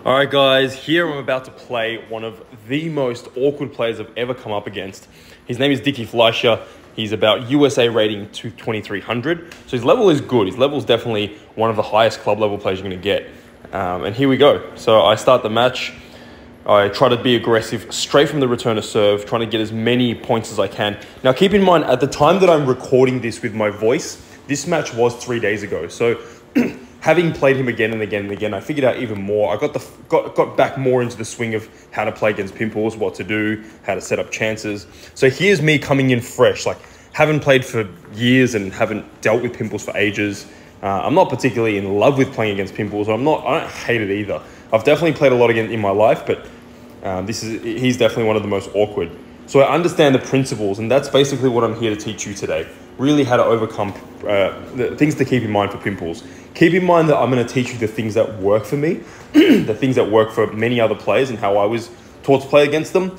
All right, guys, here I'm about to play one of the most awkward players I've ever come up against. His name is Dickie Fleischer. He's about USA rating to 2300. So his level is good. His level is definitely one of the highest club level players you're going to get. And here we go. So I start the match. I try to be aggressive straight from the return of serve, trying to get as many points as I can. Now, keep in mind, at the time that I'm recording this with my voice, this match was 3 days ago. So having played him again and again and again, I figured out even more. I got back more into the swing of how to play against Pimples, what to do, how to set up chances. So here's me coming in fresh, like haven't played for years and haven't dealt with Pimples for ages. I'm not particularly in love with playing against Pimples. I don't hate it either. I've definitely played a lot again in my life, but he's definitely one of the most awkward. So I understand the principles, and that's basically what I'm here to teach you today. Really how to overcome the things to keep in mind for Pimples. Keep in mind that I'm going to teach you the things that work for me, the things that work for many other players and how I was taught to play against them.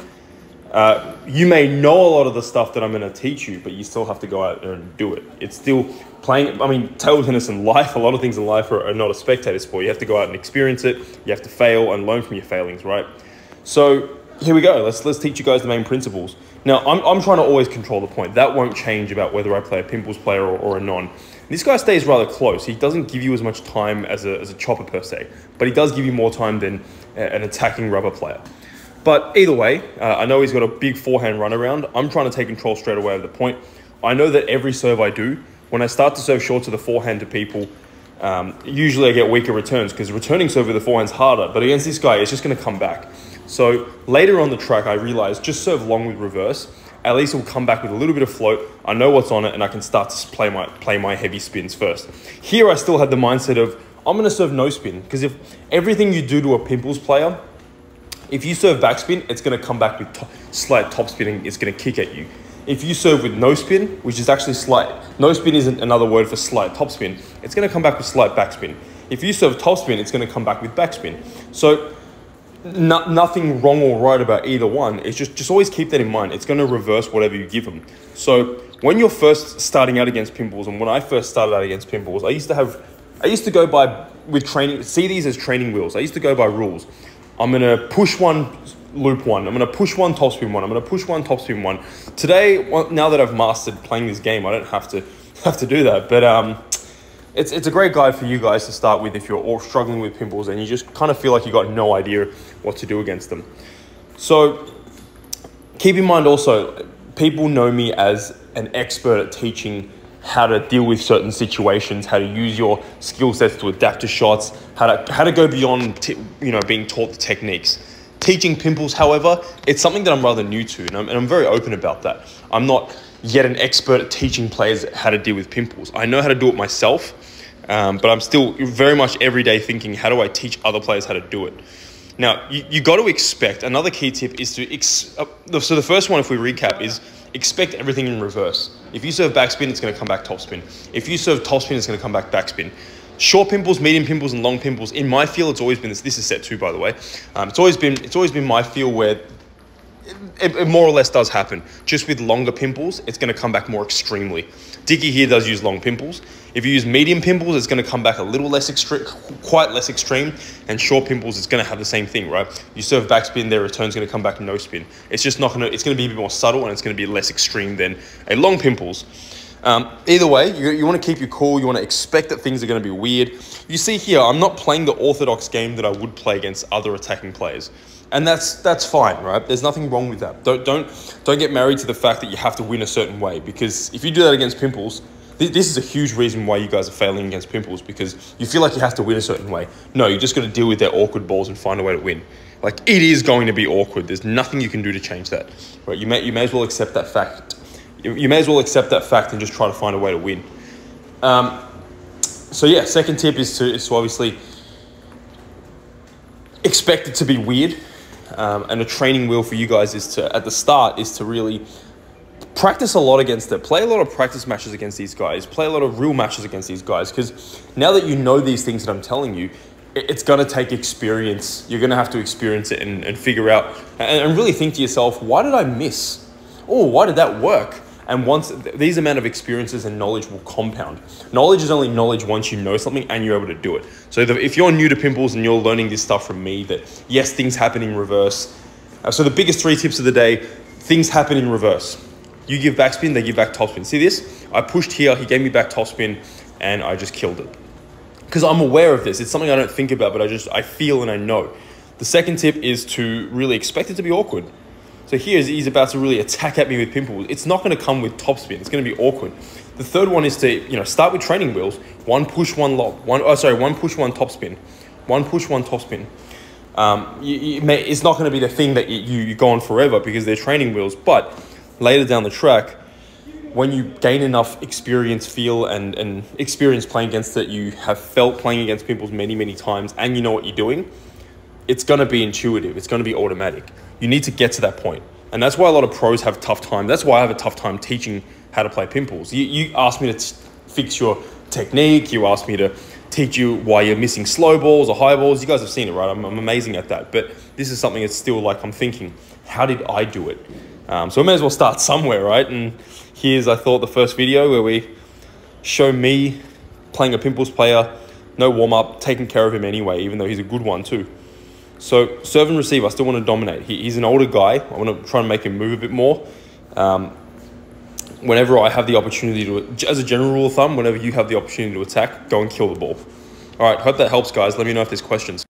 You may know a lot of the stuff that I'm going to teach you, but you still have to go out there and do it. It's still playing, I mean, table tennis in life, a lot of things in life are not a spectator sport. You have to go out and experience it. You have to fail and learn from your failings, right? So here we go. Let's teach you guys the main principles. Now, I'm trying to always control the point. That won't change about whether I play a Pimples player or a non. This guy stays rather close. He doesn't give you as much time as a chopper per se, but he does give you more time than an attacking rubber player. But either way, I know he's got a big forehand run around. I'm trying to take control straight away of the point. I know that every serve I do, when I start to serve short to the forehand to people, usually I get weaker returns because returning serve with the forehand's harder, but against this guy, it's just going to come back. So later on the track, I realized just serve long with reverse. At least it will come back with a little bit of float. I know what's on it, and I can start to play my heavy spins first. Here, I still had the mindset of, I'm going to serve no spin, because if everything you do to a Pimples player, if you serve backspin, it's going to come back with slight top spinning. It's going to kick at you. If you serve with no spin, which is actually slight, no spin isn't another word for slight top spin, it's going to come back with slight backspin. If you serve top spin, it's going to come back with backspin. So nothing wrong or right about either one. It's just always keep that in mind. It's going to reverse whatever you give them. So when you're first starting out against Pimples, and when I first started out against Pimples, I used to go by with training. See these as training wheels. I used to go by rules. I'm going to push one, loop one. I'm going to push one, topspin one. I'm going to push one, topspin one. Today, now that I've mastered playing this game, I don't have to do that. But it's a great guide for you guys to start with if you're all struggling with Pimples and you just kind of feel like you got no idea what to do against them. So keep in mind also, people know me as an expert at teaching how to deal with certain situations, how to use your skill sets to adapt to shots, how to go beyond being taught the techniques. Teaching Pimples, however, it's something that I'm rather new to, and I'm very open about that. I'm not yet an expert at teaching players how to deal with Pimples. I know how to do it myself, but I'm still very much every day thinking, how do I teach other players how to do it? Now, you got to expect, another key tip is so the first one, if we recap, is expect everything in reverse. If you serve backspin, it's going to come back topspin. If you serve topspin, it's going to come back backspin. Short Pimples, medium Pimples, and long Pimples, in my field, it's always been this. This is set 2, by the way. It's always been my field where it more or less does happen. Just with longer Pimples, it's going to come back more extremely. Dickie here does use long Pimples. If you use medium Pimples, it's going to come back a little less extreme, quite less extreme. And short Pimples, it's going to have the same thing, right? You serve backspin, their return's going to come back no spin. It's just not going to. It's going to be a bit more subtle, and it's going to be less extreme than a long Pimples. Either way, you want to keep your cool. You want to expect that things are going to be weird. You see here, I'm not playing the orthodox game that I would play against other attacking players. And that's fine, right? There's nothing wrong with that. Don't get married to the fact that you have to win a certain way, because if you do that against Pimples, this is a huge reason why you guys are failing against Pimples, because you feel like you have to win a certain way. No, you just got to deal with their awkward balls and find a way to win. Like, it is going to be awkward. There's nothing you can do to change that, right? You may as well accept that fact. You may as well accept that fact and just try to find a way to win. So yeah, second tip is to obviously expect it to be weird. And a training wheel for you guys is to really practice a lot against it. Play a lot of practice matches against these guys. Play a lot of real matches against these guys, because now that you know these things that I'm telling you, it's going to take experience. You're going to have to experience it and figure out and really think to yourself, why did I miss? Oh, why did that work? And once these amount of experiences and knowledge will compound. Knowledge is only knowledge once you know something and you're able to do it. So if you're new to pimples and you're learning this stuff from me, that yes, things happen in reverse. So the biggest 3 tips of the day, things happen in reverse. You give backspin, they give back topspin. See this? I pushed here, he gave me back topspin, and I just killed it. Because I'm aware of this. It's something I don't think about, but I feel and I know. The second tip is to really expect it to be awkward. So he's about to really attack at me with pimples. It's not going to come with topspin. It's going to be awkward. The third one is to start with training wheels. One push, one lob. One push, one topspin. One push, one topspin. It's not going to be the thing that you go on forever because they're training wheels. But later down the track, when you gain enough experience, feel, and experience playing against it, you have felt playing against pimples many, many times, and you know what you're doing, it's going to be intuitive. It's going to be automatic. You need to get to that point. And that's why a lot of pros have a tough time. That's why I have a tough time teaching how to play pimples. You ask me to fix your technique. You ask me to teach you why you're missing slow balls or high balls. You guys have seen it, right? I'm amazing at that. But this is something that's still like I'm thinking, how did I do it? So I may as well start somewhere, right? And here's, I thought, the first video where we show me playing a pimples player, no warm-up, taking care of him anyway, even though he's a good one too. So serve and receive, I still want to dominate. He's an older guy. I want to try and make him move a bit more. Whenever I have the opportunity to, as a general rule of thumb, whenever you have the opportunity to attack, go and kill the ball. All right, hope that helps, guys. Let me know if there's questions.